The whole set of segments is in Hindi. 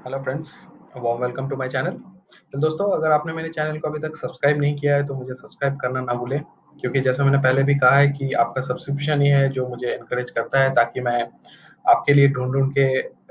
Hello friends, warm welcome to my channel. तो दोस्तों, अगर आपने मेरे चैनल को अभी तक सब्सक्राइब नहीं किया है तो मुझे सब्सक्राइब करना ना भूलें, क्योंकि जैसा मैंने पहले भी कहा है कि आपका सब्सक्रिप्शन ही है जो मुझे एनकरेज करता है ताकि मैं आपके लिए ढूंढ के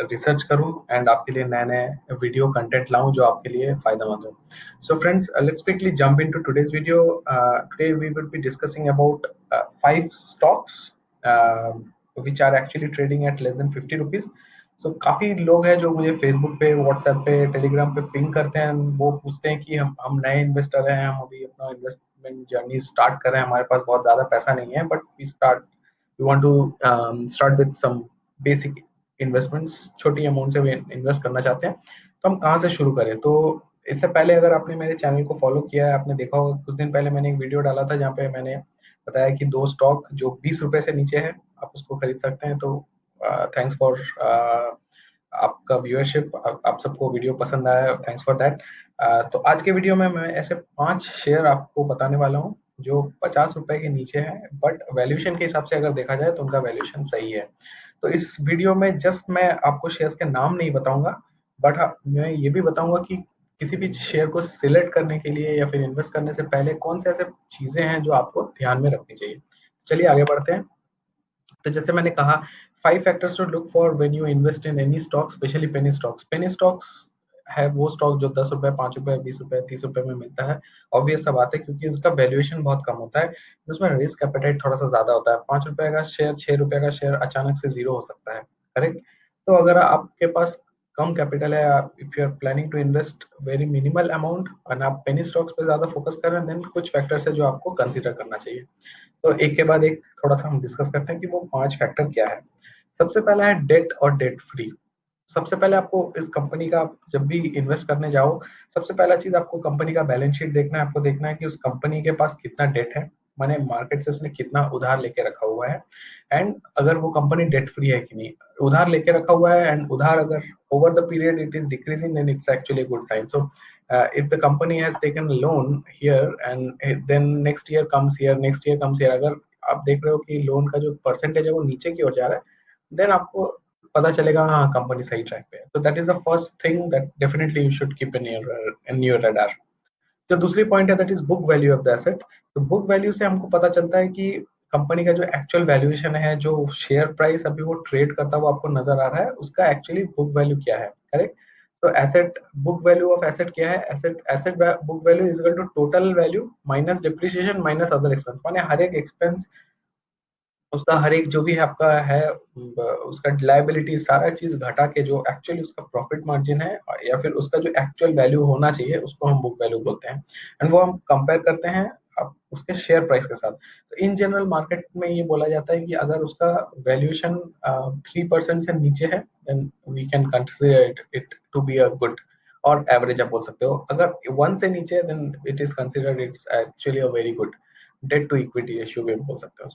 रिसर्च करूं एंड आपके लिए नए नए वीडियो कंटेंट लाऊं जो आपके लिए फायदेमंद हो। So friends, let's quickly jump into today's video. Today we will be discussing about 5 stocks which are actually trading at less than 50 rupees। सो काफ़ी लोग हैं जो मुझे फेसबुक पे, व्हाट्सएप पे, टेलीग्राम पे पिंग करते हैं। वो पूछते हैं कि हम नए इन्वेस्टर हैं, हम अभी अपना इन्वेस्टमेंट जर्नी स्टार्ट कर रहे हैं, हमारे पास बहुत ज़्यादा पैसा नहीं है, but we want to start with some basic investments, छोटी अमाउंट से इन्वेस्ट करना चाहते हैं, तो हम कहाँ से शुरू करें। तो इससे पहले अगर आपने मेरे चैनल को फॉलो किया है, आपने देखा होगा कुछ दिन पहले मैंने एक वीडियो डाला था जहाँ पे मैंने बताया कि 2 स्टॉक जो 20 रुपए से नीचे है आप उसको खरीद सकते हैं। तो थैंक्स फॉर आपका व्यूअरशिप, आप सबको वीडियो पसंद आया, थैंक्स फॉर दैट। तो आज के वीडियो में मैं ऐसे 5 शेयर आपको बताने वाला हूँ जो 50 रुपए के नीचे है, बट वैल्यूएशन के हिसाब से अगर देखा जाए तो उनका वैल्यूएशन सही है। तो इस वीडियो में जस्ट मैं आपको शेयर्स के नाम नहीं बताऊंगा, बट हाँ, मैं ये भी बताऊंगा कि किसी भी शेयर को सिलेक्ट करने के लिए या फिर इन्वेस्ट करने से पहले कौन से ऐसे चीजें हैं जो आपको ध्यान में रखनी चाहिए। चलिए आगे बढ़ते हैं। तो जैसे मैंने कहा, 5 factors to look for when you invest in any stock, specially penny stocks. Penny stocks है वो स्टॉक जो 10 रुपए, 5 रुपए, 20 रुपए, 30 रुपए में मिलता है। ऑब्वियस सा बात है, क्योंकि उसका वैल्यूएशन बहुत कम होता है, उसमें रिस्क एपेटाइट थोड़ा सा ज्यादा होता है। 5 रुपए का शेयर, 6 रुपए का शेयर अचानक से जीरो हो सकता है, करेक्ट। तो अगर आपके पास कम कैपिटल है, if you are planning to invest very minimal amount और आप पेनी स्टॉक्स पे ज्यादा फोकस कर रहे हैं, देन कुछ फैक्टर्स है जो आपको कंसिडर करना चाहिए। तो एक के बाद एक थोड़ा सा हम डिस्कस करते हैं कि वो 5 फैक्टर क्या है। सबसे पहला है डेट और डेट फ्री। सबसे पहले आपको इस कंपनी का, जब भी इन्वेस्ट करने जाओ, सबसे पहला चीज आपको कंपनी का बैलेंस शीट देखना है। आपको देखना है कि उस कंपनी के पास कितना डेट है, माने मार्केट से उसने कितना उधार लेके रखा हुआ है, एंड अगर वो कंपनी डेट फ्री है कि नहीं। उधार लेके रखा हुआ है एंड उधार अगर over the period it is decreasing, then it's actually good sign. So if the company has taken a loan here and then next year comes here, अगर आप देख रहे हो कि लोन का जो परसेंटेज है वो नीचे की ओर जा रहा है, देन आपको पता चलेगा हाँ कंपनी सही ट्रैक पे है। तो that is the first thing that definitely you should keep in your radar. जो दूसरी पॉइंट है that is book value of the asset. तो बुक वैल्यू से हमको पता चलता है कि कंपनी का जो एक्चुअल वैल्यूएशन है, जो शेयर प्राइस अभी वो ट्रेड करता हुआ आपको नजर आ रहा है, उसका एक्चुअली बुक वैल्यू क्या है, करेक्ट। तो asset book value of asset क्या है, asset asset book value is equal to total value minus depreciation minus other expense. माने हर एक एक्सपेंस, उसका हर एक जो भी है आपका है, उसका लाइबिलिटी सारा चीज घटा के जो एक्चुअली उसका प्रॉफिट मार्जिन है या फिर उसका जो एक्चुअल वैल्यू होना चाहिए, उसको हम बुक वैल्यू बोलते हैं। एंड वो हम कंपेयर करते हैं अब उसके शेयर प्राइस के साथ। तो इन जनरल मार्केट में ये बोला जाता है कि अगर उसका वैल्यूएशन 3% से नीचे है, then we can consider it to be a good, और एवरेज आप बोल सकते हो। अगर 1 से नीचे है, then it is considered it's actually a very good. Debt to equity ratio भी हम बोल सकते हैं।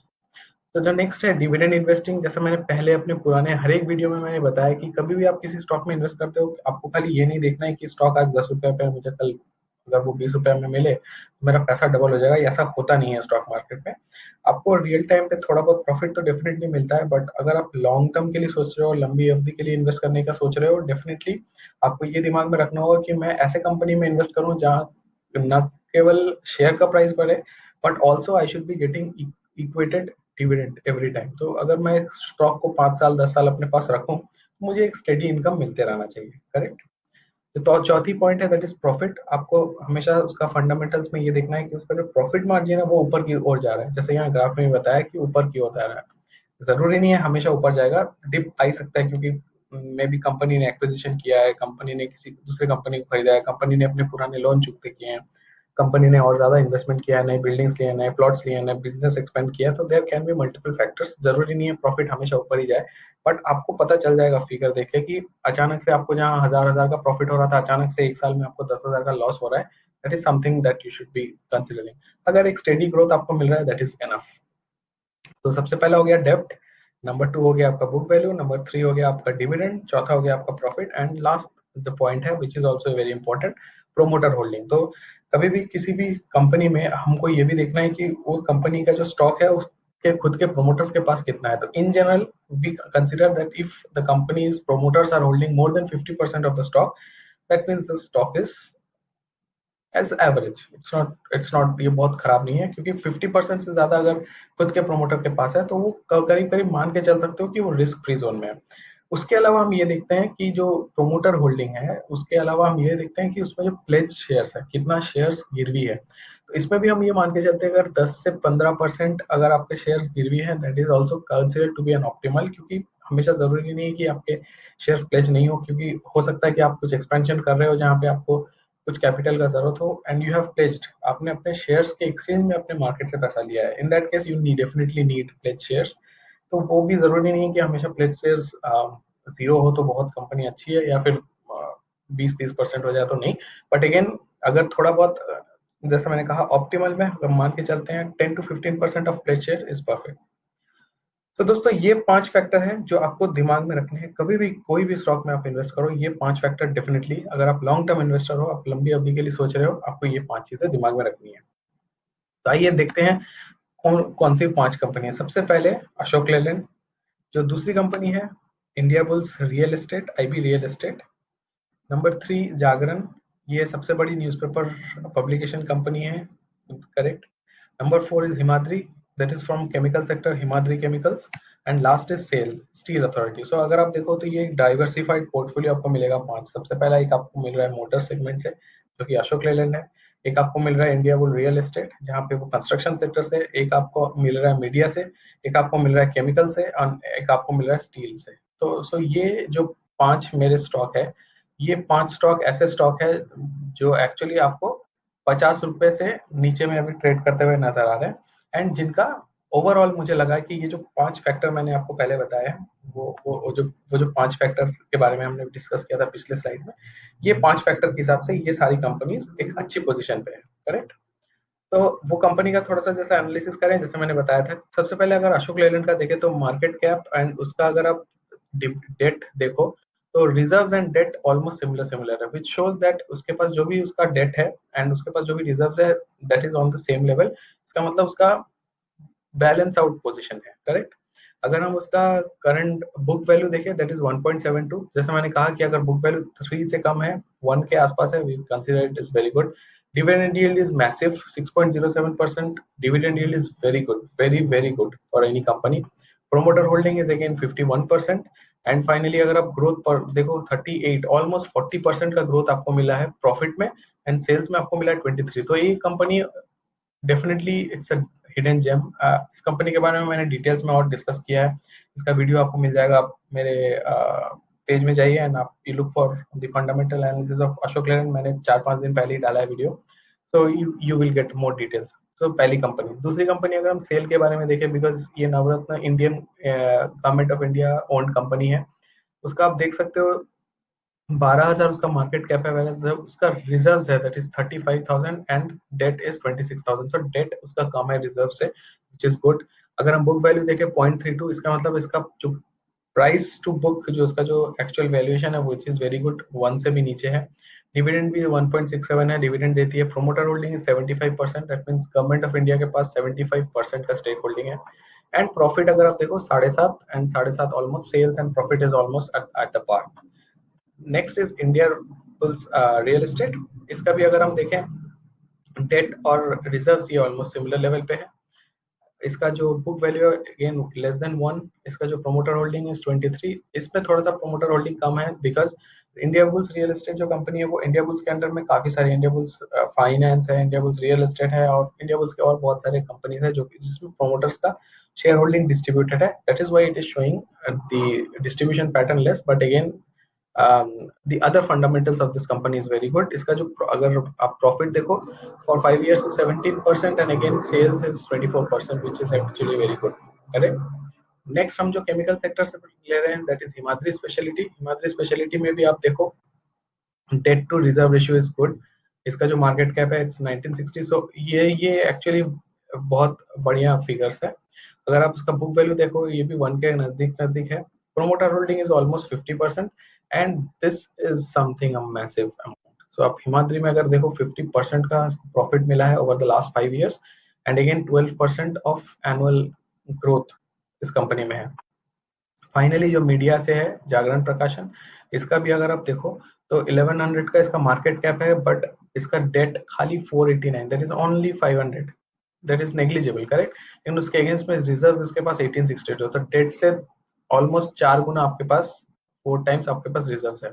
तो जो नेक्स्ट है डिविडेंड इन्वेस्टिंग। जैसे मैंने पहले अपने पुराने हर एक वीडियो में मैंने बताया कि कभी भी आप किसी स्टॉक में इन्वेस्ट करते हो, आपको खाली ये नहीं देखना है कि स्टॉक आज 10 रुपए पे है, मुझे कल अगर वो 20 रुपए में मिले तो मेरा पैसा डबल हो जाएगा। ऐसा होता नहीं है स्टॉक मार्केट में। आपको रियल टाइम पे थोड़ा बहुत प्रॉफिट तो डेफिनेटली मिलता है, बट अगर आप लॉन्ग टर्म के लिए सोच रहे हो, लंबी अवधि के लिए इन्वेस्ट करने का सोच रहे हो, डेफिनेटली आपको ये दिमाग में रखना होगा कि मैं ऐसे कंपनी में इन्वेस्ट करूँ जहाँ न केवल शेयर का प्राइस बढ़े, but also I should be getting equated dividend every time. तो अगर मैं स्टॉक को 5 साल 10 साल अपने पास रखूं, तो मुझे एक स्टेडी इनकम मिलते रहना चाहिए, करेक्ट। तो चौथी पॉइंट है दैट इज प्रॉफिट। आपको हमेशा उसका फंडामेंटल्स में ये देखना है कि उसका जो प्रॉफिट मार्जिन है वो ऊपर की ओर जा रहा है। जैसे यहाँ ग्राफ में बताया कि ऊपर की ओर जा रहा है, जरूरी नहीं है हमेशा ऊपर जाएगा, डिप आ ही सकता है, क्योंकि मे बी कंपनी ने एक्विजिशन किया है, कंपनी ने किसी दूसरे कंपनी को खरीदा है, कंपनी ने अपने पुराने लोन चुकते किए हैं, कंपनी ने और ज्यादा इन्वेस्टमेंट किया है, नए बिल्डिंग्स लिए, नए प्लॉट्स लिए, नए बिजनेस एक्सपेंड किया। तो there can be multiple factors, जरूरी नहीं है प्रॉफिट हमेशा ऊपर ही जाए। बट आपको पता चल जाएगा फिगर देख के कि अचानक से आपको जहाँ हजार हजार का प्रॉफिट हो रहा था, अचानक से एक साल में आपको 10,000 का लॉस हो रहा है। That is something that you should be considering. अगर एक स्टेडी ग्रोथ आपको मिल रहा है, दैट इज एनफ। तो सबसे पहला हो गया डेप्ट, नंबर 2 हो गया आपका बुक वैल्यू, नंबर 3 हो गया आपका डिविडेंड, चौथा हो गया आपका profit, and last the point है which is also very important, promoter holding. तो कभी भी किसी भी कंपनी में हमको ये भी देखना है कि वो कंपनी का जो स्टॉक है के खुद के प्रोमोटर्स के पास कितना है। तो in general we consider that if the companies promoters are holding more than 50% of the stock, that means the stock is as average. It's not, ये बहुत खराब नहीं है, क्योंकि 50% से ज्यादा अगर खुद के प्रोमोटर के पास है तो वो करीब करीब मान के चल सकते हो कि वो रिस्क फ्री जोन में है। उसके अलावा हम ये देखते हैं कि जो प्रोमोटर होल्डिंग है उसके अलावा हम ये देखते हैं कि उसमें जो प्लेज शेयर्स है, कितना शेयर्स गिरवी है। तो इसमें भी हम ये मान के चलते हैं अगर 10 से 15% अगर आपके शेयर्स गिरवी है, that is also considered to be an optimal, क्योंकि हमेशा जरूरी नहीं है कि आपके शेयर्स प्लेज नहीं हो, क्योंकि हो सकता है कि आप कुछ एक्सपेंशन कर रहे हो जहाँ पे आपको कुछ कैपिटल का जरूरत हो एंड यू हैव प्लेज्ड, आपने अपने शेयर्स के एक्सचेंज में अपने मार्केट से पैसा लिया है, in that case you need definitely need pledge shares. तो वो भी जरूरी नहीं है कि हमेशा प्लेज शेयर्स जीरो हो तो बहुत कंपनी अच्छी है, या फिर 20-30% हो जाए तो नहीं। बट अगेन अगर थोड़ा बहुत जैसे मैंने कहा ऑप्टिमल में हम मान के चलते हैं 10 to 15% of pledge share is perfect. तो दोस्तों ये 5 फैक्टर हैं जो आपको दिमाग में रखने हैं, कभी भी कोई भी स्टॉक में आप इन्वेस्ट करो, ये 5 फैक्टर डेफिनेटली, अगर आप लॉन्ग टर्म इन्वेस्टर हो, आप लंबी अवधि के लिए सोच रहे हो, आपको ये 5 चीजें दिमाग में रखनी है। तो आइए देखते हैं कौन कौन सी 5 कंपनी है। सबसे पहले अशोक लेलैंड, जो दूसरी कंपनी है India bulls real estate, IB real estate. Number 3 जागरण, ये सबसे बड़ी न्यूज़पेपर पब्लिकेशन कंपनी है, correct. Number 4 is Himadri, that is from chemical sector, Himadri Chemicals, and last is SAIL, Steel Authority। So अगर आप देखो तो ये डाइवर्सिफाइड पोर्टफोलियो आपको मिलेगा 5। सबसे पहला एक आपको मिल रहा है मोटर सेगमेंट से, जो कि अशोक लेलैंड है। एक आपको मिल रहा है इंडिया बुल रियल एस्टेट, जहाँ पे वो कंस्ट्रक्शन सेक्टर से। एक आपको मिल रहा है मीडिया से। एक आपको मिल रहा है केमिकल से, और एक आपको मिल रहा है स्टील से। तो ये जो 5 मेरे स्टॉक है, ये 5 स्टॉक ऐसे स्टॉक है जो एक्चुअली आपको 50 रुपए से नीचे में अभी ट्रेड करते हुए नजर आ रहे हैं, एंड जिनका ओवरऑल मुझे लगा कि ये जो 5 फैक्टर मैंने आपको पहले बताया है, वो जो 5 फैक्टर के बारे में हमने डिस्कस किया था पिछले स्लाइड में, ये 5 फैक्टर के हिसाब से ये सारी कंपनीज एक अच्छी पोजीशन पे है, करेक्ट। तो वो कंपनी का थोड़ा सा जैसे एनालिसिस करें, जैसे मैंने बताया था, सबसे पहले अगर अशोक लेलैंड का देखें तो मार्केट कैप एंड उसका अगर आप डेट देखो, तो reserves and debt almost similar similar है, व्हिच शोज दैट उसके पास जो भी उसका डेट है एंड उसके पास जो भी रिजर्व्स है, that is on the same level. इसका मतलब उसका बैलेंस आउट पोजीशन है, करेक्ट। अगर हम उसका करंट बुक वैल्यू देखें, दैट इज 1.72। जैसे मैंने कहा कि अगर बुक वैल्यू 3 से कम है, 1 के आसपास है, we consider it is very good. Dividend yield is massive 6.07%। Dividend yield is very good, very very good for any company. Promoter holding is again 51%। And finally अगर आप ग्रोथ पर देखो, 38 ऑलमोस्ट 40% का ग्रोथ आपको मिला है प्रॉफिट में, एंड सेल्स में आपको मिला है 23। तो ये company definitely it's a hidden gem. इस कंपनी के बारे में मैंने डिटेल्स में और डिस्कस किया है, इसका वीडियो आपको मिल जाएगा। आप मेरे पेज में जाइए एंड आप you look for the fundamental analysis of Ashok Leyland. मैंने 4-5 दिन पहले ही डाला है video, so you will get more details. तो पहली कंपनी। दूसरी कंपनी अगर हम सेल के बारे में देखें, बिकॉज ये Navratna Indian government of India owned company है, उसका आप देख सकते हो 12,000 उसका मार्केट कैप है, whereas उसका रिजर्व्स है that is 35,000 and debt is 26,000। So debt उसका कम है रिजर्व से, व्हिच इज गुड। अगर हम बुक वैल्यू देखें 0.32, इसका मतलब इसका जो प्राइस टू बुक, जो उसका जो एक्चुअल वैल्यूएशन है, व्हिच इज वेरी गुड, 1 से भी नीचे है। डिविडेंड भी 1.67 है, डिविडेंड देती है। Promoter holding is 75%, that means government of India के पास 75% का स्टेक होल्डिंग है। एंड प्रॉफिट अगर आप देखो 7.5 and 7.5 almost, sales and profit is almost at the par. Next is Indiabulls real estate. इसका भी अगर हम देखें, डेट और रिजर्व्स ये ऑलमोस्ट सिमिलर लेवल पे है। इसका जो बुक वैल्यू है अगेन लेस देन 1। इसका जो प्रोमोटर होल्डिंग है 23। इसमें थोड़ा सा प्रोमोटर होल्डिंग कम है, because India bulls real estate जो कंपनी है, वो इंडिया बुल्स के अंडर में काफी सारी, इंडिया बुल्स फाइनेंस है, इंडिया बुल्स रियल एस्टेट है, और इंडिया बुल्स के और बहुत सारे कंपनीज है जो जिसमें प्रोमोटर्स का शेयर होल्डिंग डिस्ट्रीब्यूटेड है। That is why it is showing the distribution pattern less, but again the other fundamentals of this company is very good। इसका जो अगर आप प्रॉफिट देखो for 5 years is 17% and again sales is 24%, which is actually very good, correct. Next हम जो केमिकल सेक्टर से ले रहे हैं, that is Himadri speciality. Himadri speciality में भी आप देखो debt to reserve ratio is good. इसका जो मार्केट कैप है इट्स 1960। सो ये एक्चुअली बहुत बढ़िया फिगर्स है। अगर आप उसका बुक वैल्यू देखो, ये भी 1 के नजदीक नजदीक है। Promoter holding is almost 50% and this is something a massive amount. So आप हिमाद्री में अगर देखो 50% का प्रॉफिट मिला है over the last 5 years, and again 12% of annual growth इस कंपनी में है। फाइनली जो मीडिया से है जागरण प्रकाशन, इसका भी अगर आप देखो तो 1100 का इसका मार्केट कैप है, बट इसका डेट खाली 489, that is only 500, that is negligible, correct. लेकिन उसके अगेंस्ट में रिजर्व इसके पास 1862, तो डेट से ऑलमोस्ट 4 गुना आपके पास, 4 टाइम्स आपके पास रिजर्व है।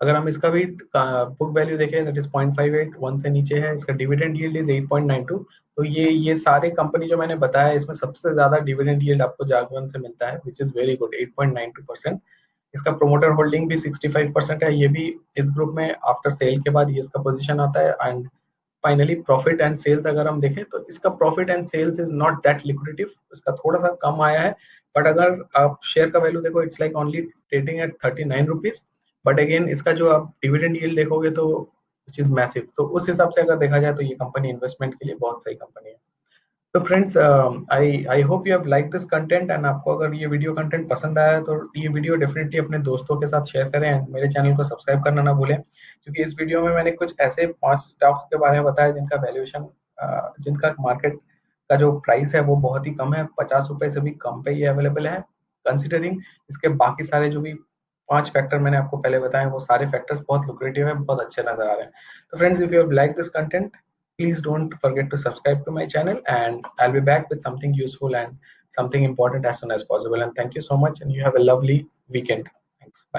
अगर हम इसका भी बुक वैल्यू देखें दैट इज 0.58, 1 से नीचे है। इसका डिविडेंड यील्ड इज 8.92। तो ये सारे कंपनी जो मैंने बताया इसमें सबसे ज्यादा डिविडेंड यील्ड आपको जागरण से मिलता है, विच इज वेरी गुड, 8.92%। इसका प्रोमोटर होल्डिंग भी 65% है, ये भी इस ग्रुप में आफ्टर सेल के बाद ये इसका पोजीशन आता है। And finally profit and sales अगर हम देखें तो इसका profit and sales is not that lucrative, इसका थोड़ा सा कम आया है। बट अगर आप शेयर का वैल्यू देखो it's like only trading at 39 rupees. But again इसका जो आप डिविडेंड यील्ड देखोगे तो विच इज मैसिव, तो उस हिसाब से अगर देखा जाए तो ये कंपनी इन्वेस्टमेंट के लिए बहुत सही कंपनी है। तो friends, I hope you have like this content, and आपको अगर ये वीडियो कंटेंट पसंद आया तो ये वीडियो डेफिनेटली अपने दोस्तों के साथ शेयर करें, एंड मेरे चैनल को सब्सक्राइब करना ना भूलें, क्योंकि इस वीडियो में मैंने कुछ ऐसे 5 स्टॉक्स के बारे में बताया जिनका वैल्यूएशन, जिनका मार्केट का जो प्राइस है वो बहुत ही कम है, 50 रुपए से भी कम पे ये अवेलेबल है। कंसिडरिंग इसके बाकी सारे जो भी 5 फैक्टर मैंने आपको पहले बताए वो सारे फैक्टर्स बहुत लुक्रेटिव है, बहुत अच्छे नजर आ रहे हैं। तो friends, if you have like this content, please don't forget to subscribe to my channel, and I'll be back with something useful and something important as soon as possible. And thank you so much, and you have a lovely weekend. Thanks. Bye.